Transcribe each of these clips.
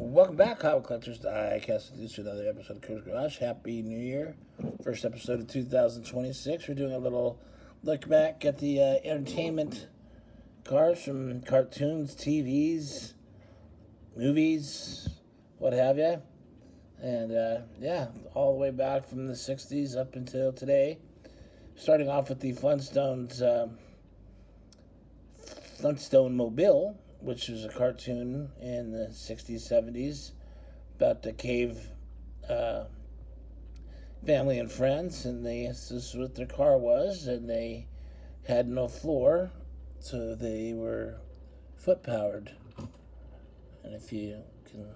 Welcome back, Hot Collectors. Diecast. This is another episode of Coach Garage. Happy New Year. First episode of 2026. We're doing a little look back at the entertainment cars from cartoons, TVs, movies, what have you. And yeah, all the way back from the 60s up until today. Starting off with the Flintstone Mobile, which was a cartoon in the 60s, 70s about the cave family and friends, and this is what their car was, and they had no floor, so they were foot powered. And if you can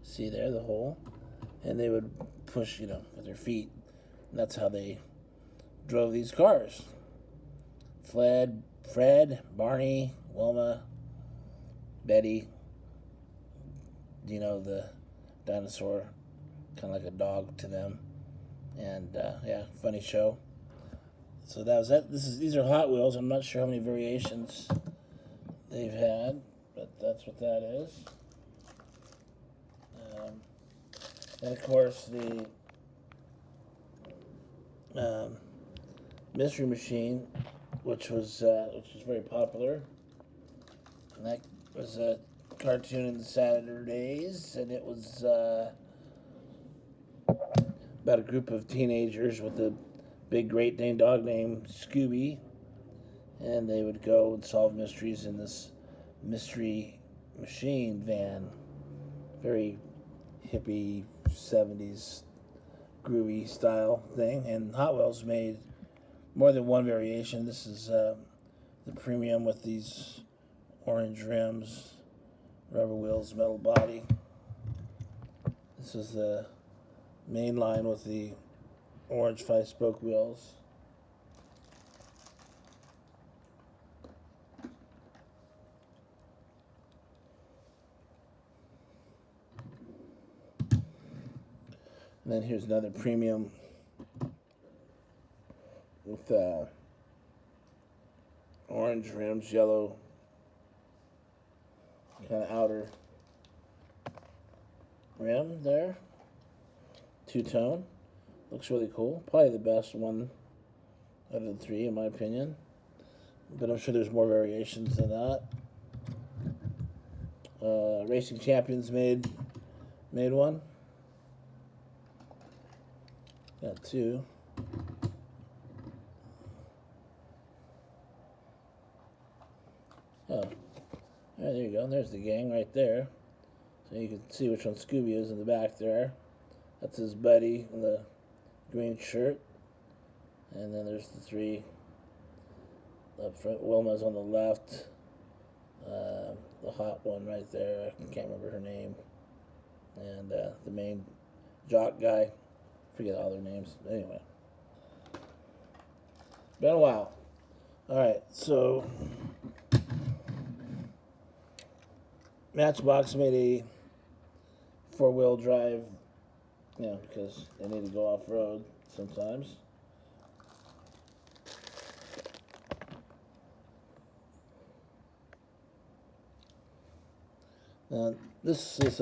see there, the hole, and they would push, with their feet. And that's how they drove these cars. Fred, Barney, Wilma, Betty, the dinosaur, kind of like a dog to them. And yeah, funny show. So that was that. These are Hot Wheels. I'm not sure how many variations they've had, but that's what that is. And of course the Mystery Machine, which was very popular. And that was a cartoon in the Saturdays, and it was about a group of teenagers with a big Great Dane dog named Scooby, and they would go and solve mysteries in this Mystery Machine van. Very hippie 70s groovy style thing. And Hot Wheels made more than one variation. This is the premium with these orange rims, rubber wheels, metal body. This is the main line with the orange 5-spoke wheels. And then here's another premium with orange rims, yellow kind of outer rim there. Two-tone. Looks really cool. Probably the best one out of the three, in my opinion. But I'm sure there's more variations than that. Racing Champions made one. Got two. Oh, there you go. There's the gang right there. So you can see which one Scooby is in the back there. That's his buddy in the green shirt. And then there's the three up front. Wilma's on the left. The hot one right there. I can't remember her name. And the main jock guy. Forget all their names. Anyway. Been a while. Alright, so Matchbox made a four-wheel drive, because they need to go off-road sometimes. Now, this is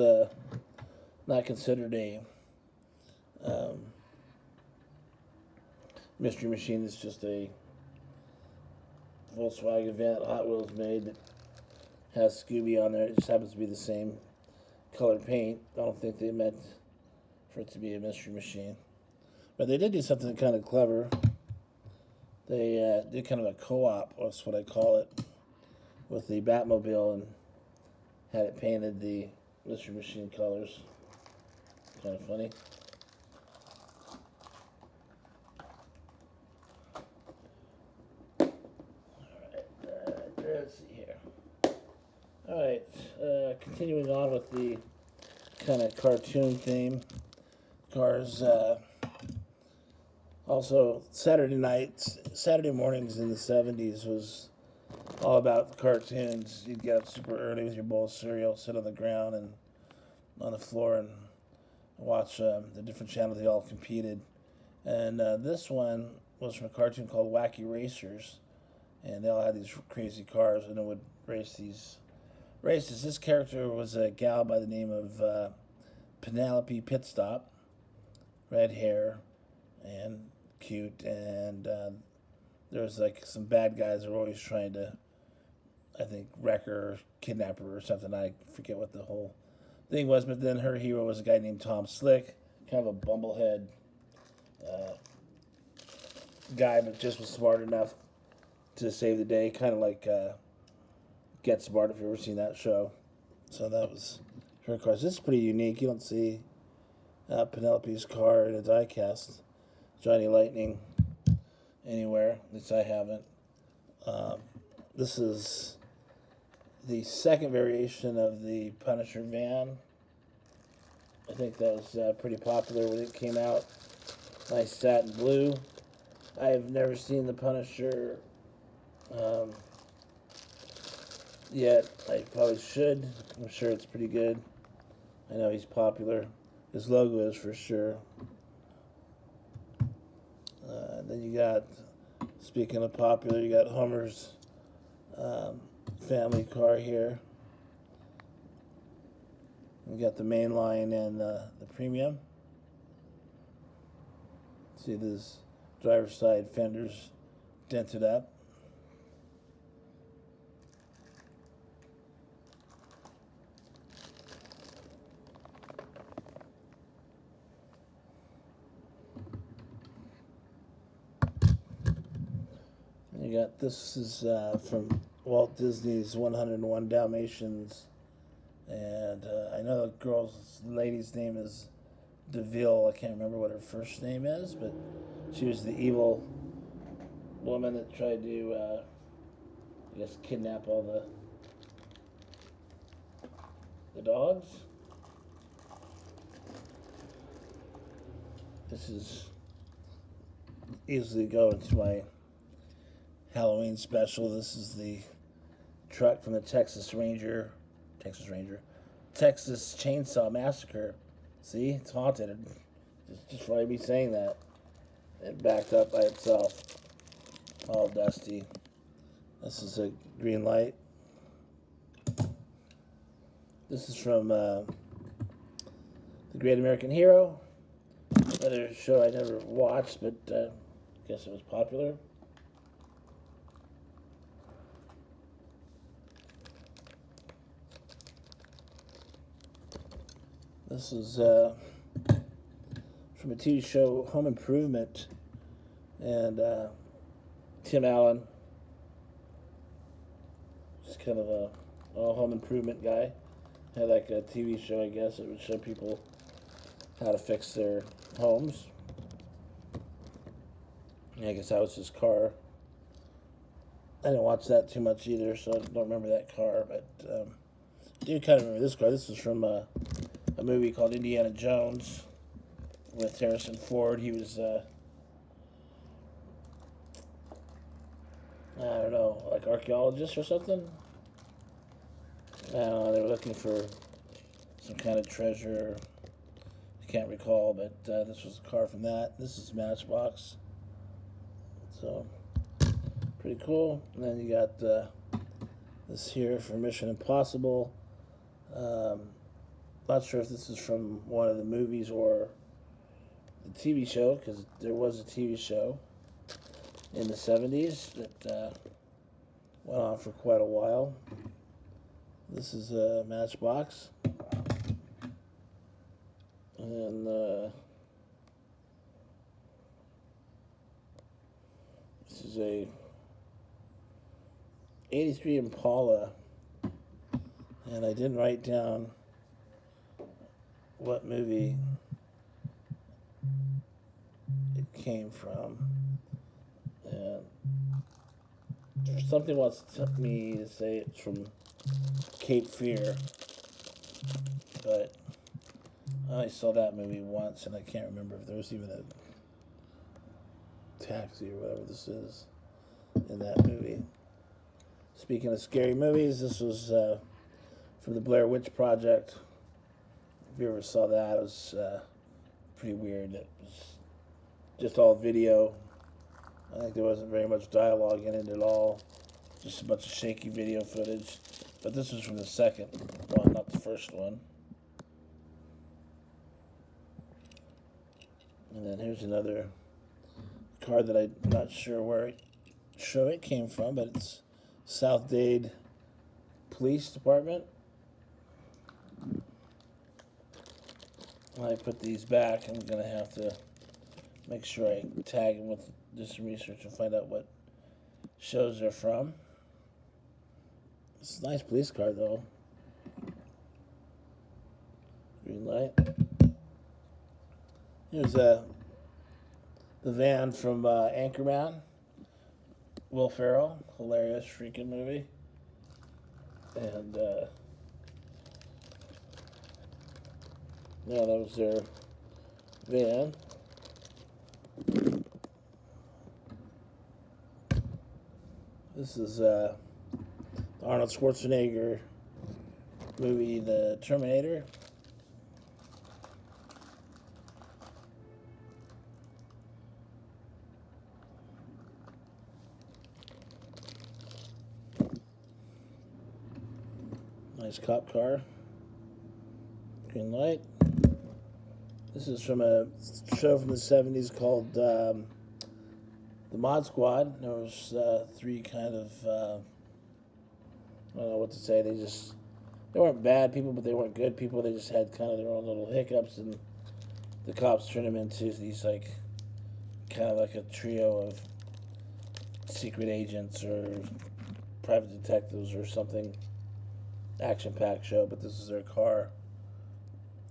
not considered a Mystery Machine. It's just a Volkswagen van that Hot Wheels made that has Scooby on there. It just happens to be the same color paint. I don't think they meant for it to be a Mystery Machine. But they did do something kind of clever. They did kind of a co-op, that's what I call it, with the Batmobile, and had it painted the Mystery Machine colors. Kind of funny. Let's see here. Alright, continuing on with the kind of cartoon theme. Cars, also Saturday mornings in the 70s was all about the cartoons. You'd get up super early with your bowl of cereal, sit on the ground and on the floor and watch the different channels. They all competed. And this one was from a cartoon called Wacky Racers. And they all had these crazy cars, and it would race these racist. This character was a gal by the name of Penelope Pitstop, red hair and cute, and there was like some bad guys that were always trying to, I think, wreck her or kidnap her or something. I forget what the whole thing was, but then her hero was a guy named Tom Slick, kind of a bumblehead uh, guy, but just was smart enough to save the day, kind of like Get Smart, if you've ever seen that show. So that was her car. This is pretty unique. You don't see Penelope's car in a diecast. Johnny Lightning anywhere. At least I haven't. This is the second variation of the Punisher van. I think that was pretty popular when it came out. Nice satin blue. I have never seen the Punisher yet. I probably should. I'm sure it's pretty good. I know he's popular. His logo is for sure. Then you got, speaking of popular, you got Homer's family car here. We got the main line and the premium. See this driver's side fenders dented up. You got, this is from Walt Disney's 101 Dalmatians, and I know the lady's name is DeVille. I can't remember what her first name is, but she was the evil woman that tried to, I guess, kidnap all the dogs. This is easily go into my Halloween special. This is the truck from the Texas Chainsaw Massacre. See, it's haunted. Just for me saying that. It backed up by itself. All dusty. This is a green light. This is from The Great American Hero. Another show I never watched, but I guess it was popular. This is from a TV show, Home Improvement, and Tim Allen, just kind of a home improvement guy. Had like a TV show, I guess. It would show people how to fix their homes. I guess that was his car. I didn't watch that too much either, so I don't remember that car, but I do kind of remember this car. This is from a movie called Indiana Jones with Harrison Ford. He was, I don't know, like archaeologist or something. I don't know, they were looking for some kind of treasure. I can't recall, but this was a car from that. This is Matchbox. So, pretty cool. And then you got this here for Mission Impossible. Not sure if this is from one of the movies or the TV show, because there was a TV show in the 70s that went on for quite a while. This is a Matchbox. And this is a 83 Impala. And I didn't write down what movie it came from. And something wants me to say it's from Cape Fear, but I only saw that movie once, and I can't remember if there was even a taxi or whatever this is in that movie. Speaking of scary movies, this was from the Blair Witch Project. If you ever saw that, it was pretty weird. It was just all video. I think there wasn't very much dialogue in it at all. Just a bunch of shaky video footage. But this was from the second one, not the first one. And then here's another car that I'm not sure where show it came from, but it's South Dade Police Department. When I put these back, I'm going to have to make sure I tag them with just some research and find out what shows they're from. It's a nice police car, though. Green light. Here's the van from Anchorman. Will Ferrell, hilarious freaking movie. And yeah, that was their van. This is the Arnold Schwarzenegger movie, The Terminator. Nice cop car. Green light. This is from a show from the 70s called The Mod Squad. There was three kind of, I don't know what to say. They weren't bad people, but they weren't good people. They just had kind of their own little hiccups, and the cops turned them into these kind of like a trio of secret agents or private detectives or something. Action-packed show, but this is their car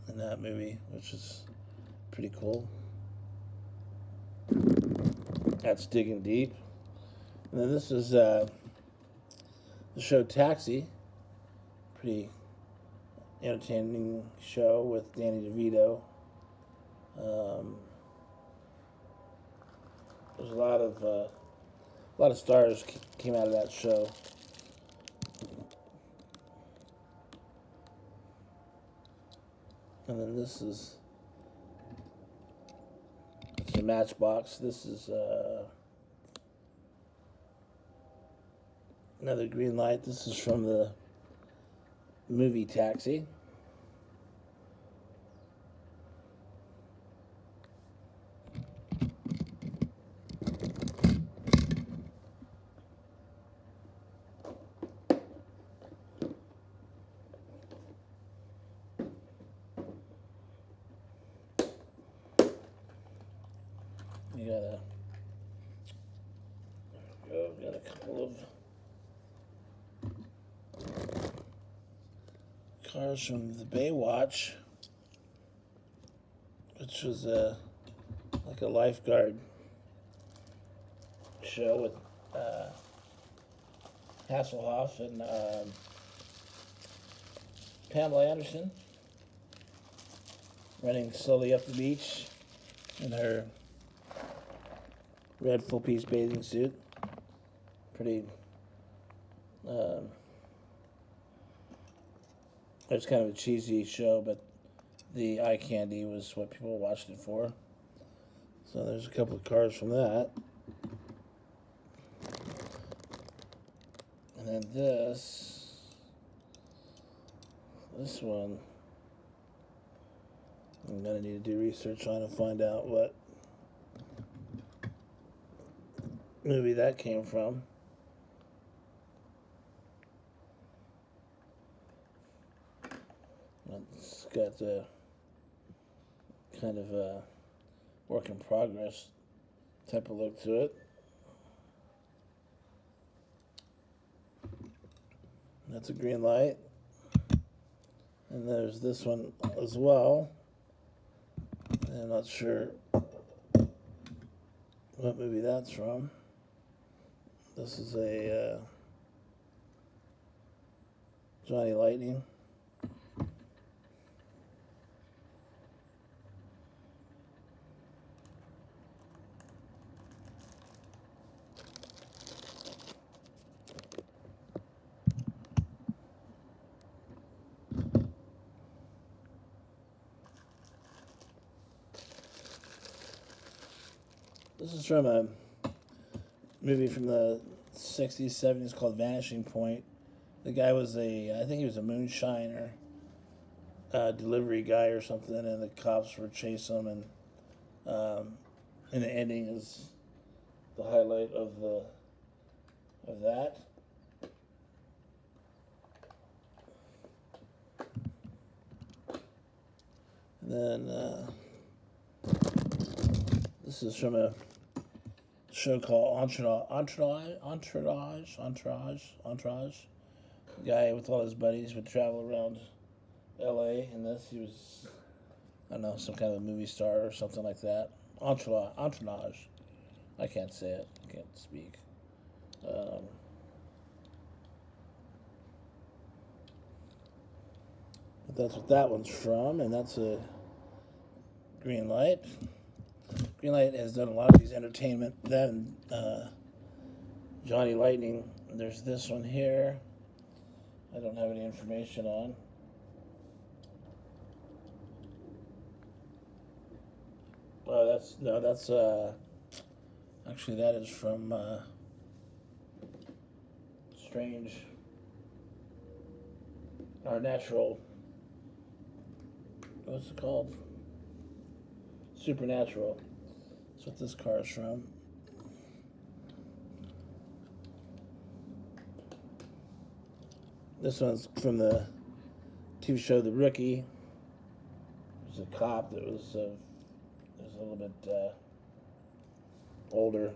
in that movie, which is pretty cool. That's Digging Deep. And then this is the show Taxi. Pretty entertaining show with Danny DeVito. There's a lot of stars came out of that show. And then this is a Matchbox. This is another green light. This is from the movie Taxi. Got a couple of cars from the Baywatch, which was like a lifeguard show with Hasselhoff and Pamela Anderson running slowly up the beach in her red full-piece bathing suit. Pretty, it was kind of a cheesy show, but the eye candy was what people watched it for. So there's a couple of cars from that. And then this one, I'm going to need to do research on and find out what movie that came from. It's got a kind of a work in progress type of look to it. That's a green light. And there's this one as well. I'm not sure what movie that's from. This is a Johnny Lightning. This is from a movie from the 60s, 70s called Vanishing Point. The guy was I think he was a moonshiner, delivery guy or something, and the cops were chasing him, and the ending is the highlight of that. And then this is from a show called Entourage. The guy with all his buddies would travel around L.A. In this, he was, I don't know, some kind of a movie star or something like that. Entourage. I can't say it. I can't speak. But that's what that one's from, and that's a green light. Greenlight has done a lot of these entertainment. Then Johnny Lightning. There's this one here. I don't have any information on. Oh, that's actually that is from Strange or Natural. What's it called? Supernatural. That's what this car is from. This one's from the TV show The Rookie. There's a cop that was a little bit older.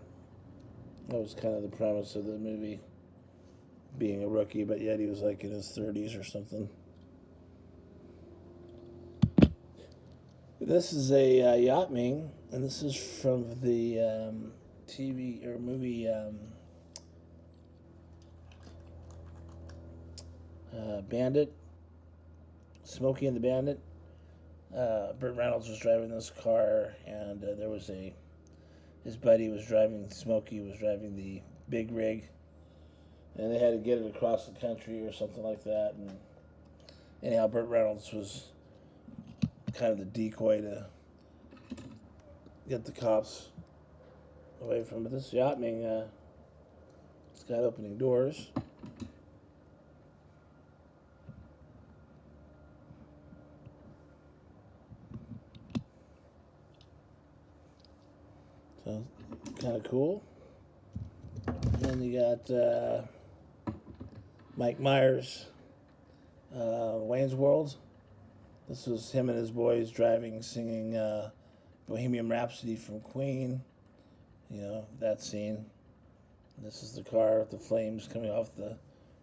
That was kind of the premise of the movie, being a rookie, but yet he was like in his 30s or something. This is a Yachtming, and this is from the TV or movie Bandit, Smokey and the Bandit. Burt Reynolds was driving this car, and there was his buddy was driving, Smokey was driving the big rig, and they had to get it across the country or something like that. And anyhow, Burt Reynolds was kind of the decoy to get the cops away from it. This Yachtming, it's got opening doors. So, kind of cool. And then you got Mike Myers, Wayne's World. This was him and his boys driving, singing Bohemian Rhapsody from Queen. You know, that scene. This is the car with the flames coming off the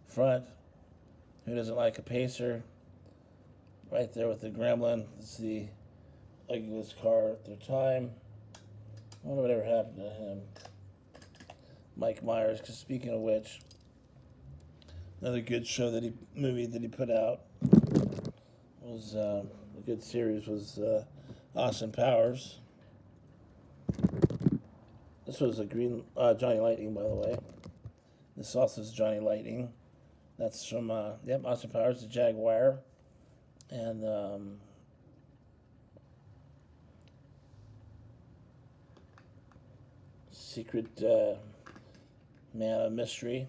front. Who doesn't like a pacer? Right there with the Gremlin. It's the ugliest car at their time. I wonder whatever happened to him. Mike Myers, because speaking of which, another good movie that he put out was a good series was Austin Powers. This was a Johnny Lightning, by the way. This also is Johnny Lightning. That's from Austin Powers, the Jaguar, and Secret Man of Mystery.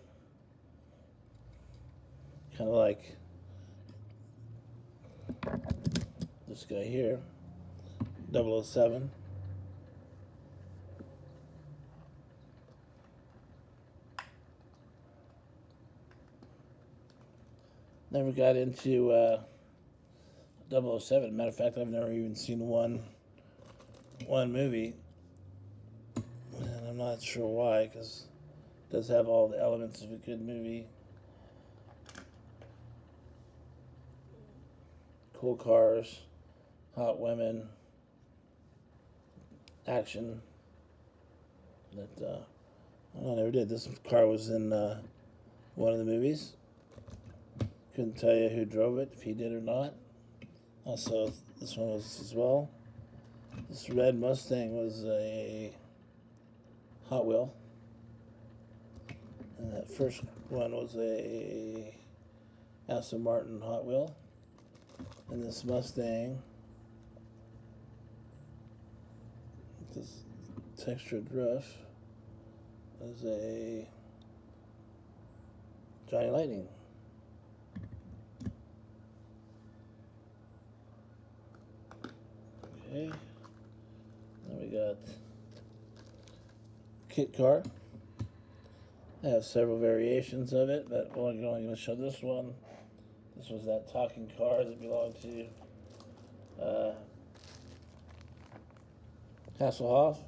Kind of like this guy here, 007. Never got into 007. Matter of fact, I've never even seen one movie. And I'm not sure why, because it does have all the elements of a good movie. Cool cars, hot women, action. That I never did. This car was in one of the movies. Couldn't tell you who drove it, if he did or not. Also, this one was as well. This red Mustang was a Hot Wheel. And that first one was a Aston Martin Hot Wheel. And this Mustang, this textured roof, is a Johnny Lightning. Okay. Then we got kit car. I have several variations of it, but we're only going to show this one. This was that talking car that belonged to Hasselhoff.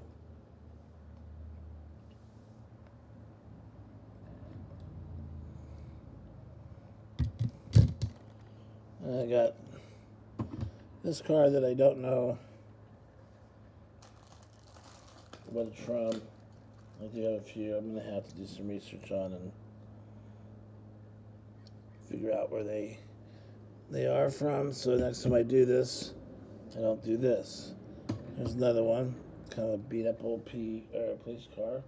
And I got this car that I don't know what it's from. I do have a few I'm going to have to do some research on and figure out where they are from. So next time I do this, I don't do this. There's another one, kind of a beat up old police car.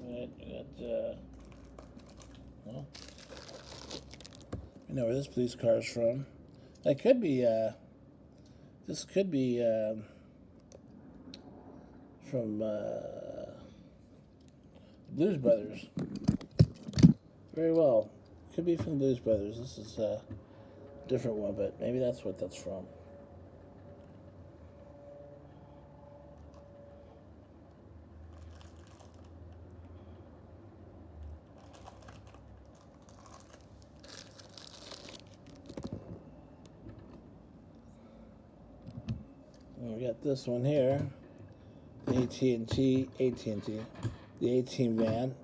Alright, we got, well, I know where this police car is from. That could be, this could be from Blues Brothers. Very well. Could be from Blues Brothers. This is a different one, but maybe that's what that's from. And we got this one here, the AT&T, the A-Team van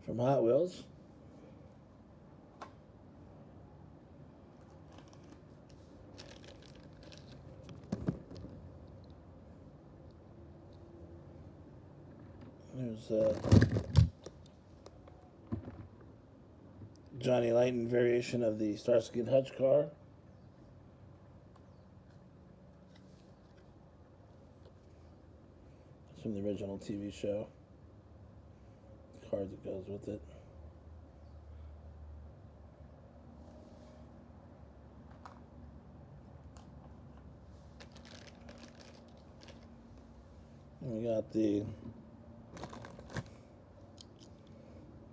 from Hot Wheels. There's a Johnny Lighton variation of the Starsky and Hutch car. It's from the original TV show. The car that goes with it. And we got the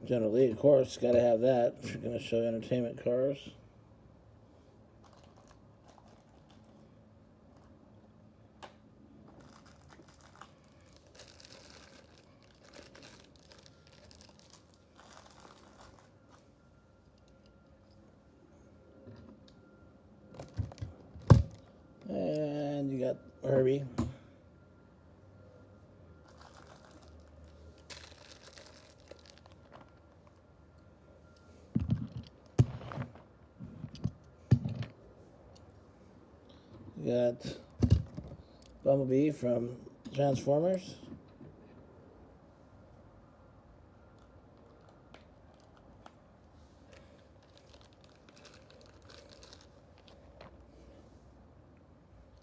General Lee, of course, got to have that if you're going to show entertainment cars. And you got Herbie. You got Bumblebee from Transformers.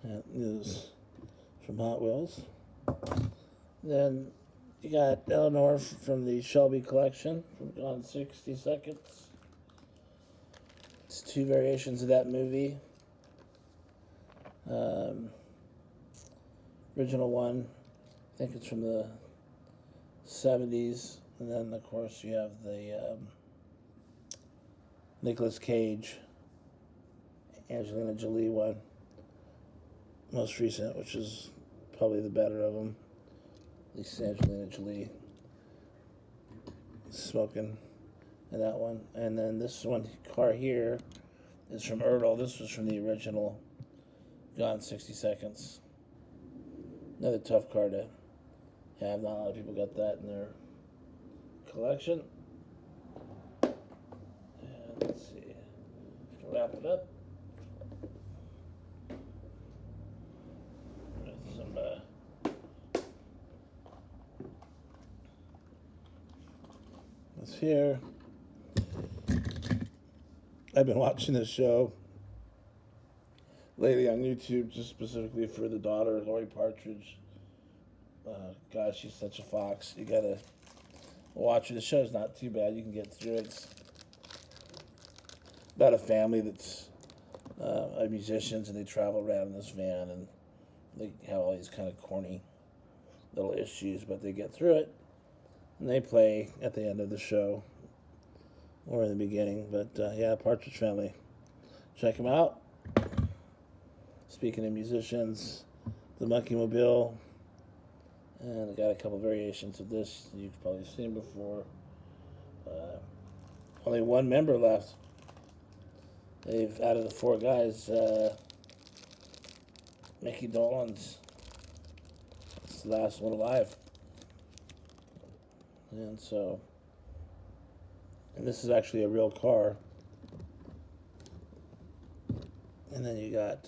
That is from Hot Wheels. Then you got Eleanor from the Shelby collection from Gone 60 Seconds. It's two variations of that movie. Original one, I think it's from the 70s. And then, of course, you have the Nicolas Cage, Angelina Jolie one. Most recent, which is probably the better of them. At least Angelina Jolie smoking in that one. And then this one car here is from Ertl. This was from the original Gone 60 Seconds. Another tough car to have. Not a lot of people got that in their collection. And let's see. To wrap it up. This here. I've been watching this show lately on YouTube, just specifically for the daughter, Lori Partridge. Gosh, she's such a fox. You gotta watch it. The show's not too bad. You can get through it. It's about a family that's musicians, and they travel around in this van and they have all these kind of corny little issues, but they get through it. And they play at the end of the show or in the beginning. But yeah, Partridge Family. Check them out. Speaking of musicians, the Monkey Mobile. And I got a couple variations of this you've probably seen before. Only one member left. They've, out of the four guys, Mickey Dolenz is the last one alive. And so, and this is actually a real car. And then you got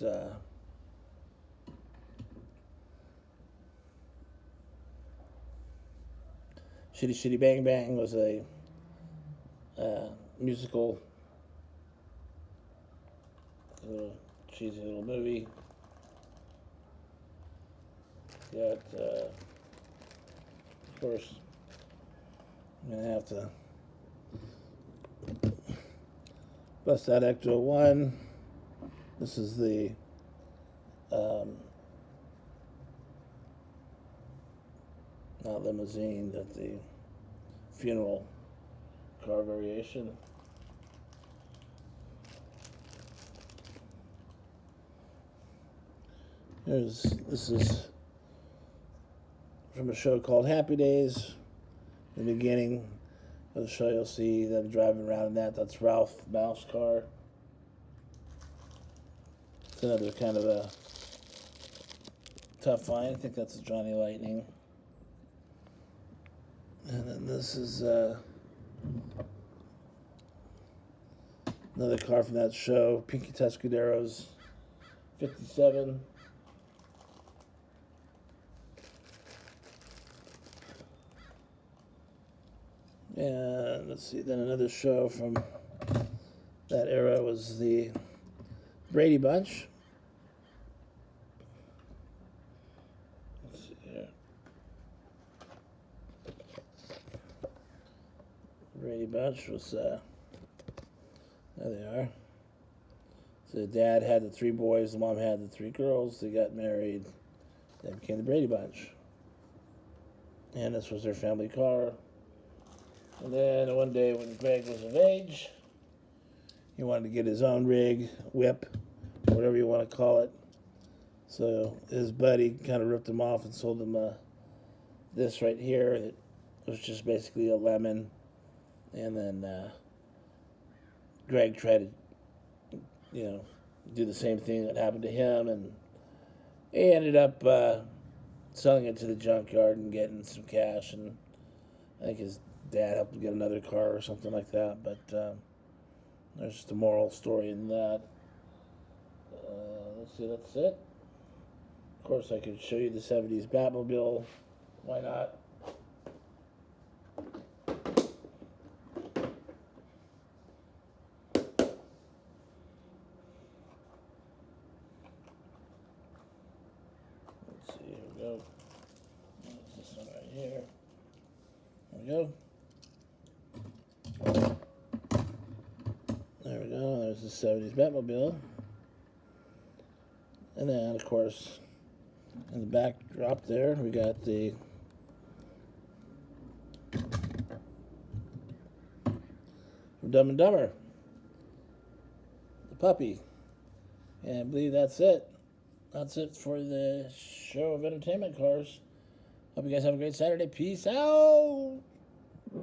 Shitty Shitty Bang Bang was a musical, little cheesy little movie. Got, of course, I'm going to have to bust that Ecto 1. This is the not limousine, but the funeral car variation. This is from a show called Happy Days. In the beginning of the show, you'll see them driving around in that. That's Ralph Malph's car. It's another kind of a tough find. I think that's a Johnny Lightning. And then this is another car from that show, Pinky Tuscadero's 57. And let's see, then another show from that era was the Brady Bunch. Let's see here. Brady Bunch was, there they are. So the dad had the 3 boys, the mom had the 3 girls. They got married. They became the Brady Bunch. And this was their family car. And then one day when Greg was of age, he wanted to get his own rig, whip, whatever you want to call it. So his buddy kind of ripped him off and sold him this right here. It was just basically a lemon. And then Greg tried to, do the same thing that happened to him. And he ended up selling it to the junkyard and getting some cash. And I think his dad helped him get another car or something like that, but there's just a moral story in that. Let's see, that's it. Of course, I could show you the 70s Batmobile. Why not? Let's see, here we go. There's this one right here. There we go. There we go, there's the 70s Batmobile. And then, of course, in the backdrop there, we got the Dumb and Dumber, the puppy. And I believe that's it. That's it for the show of entertainment cars. Hope you guys have a great Saturday. Peace out.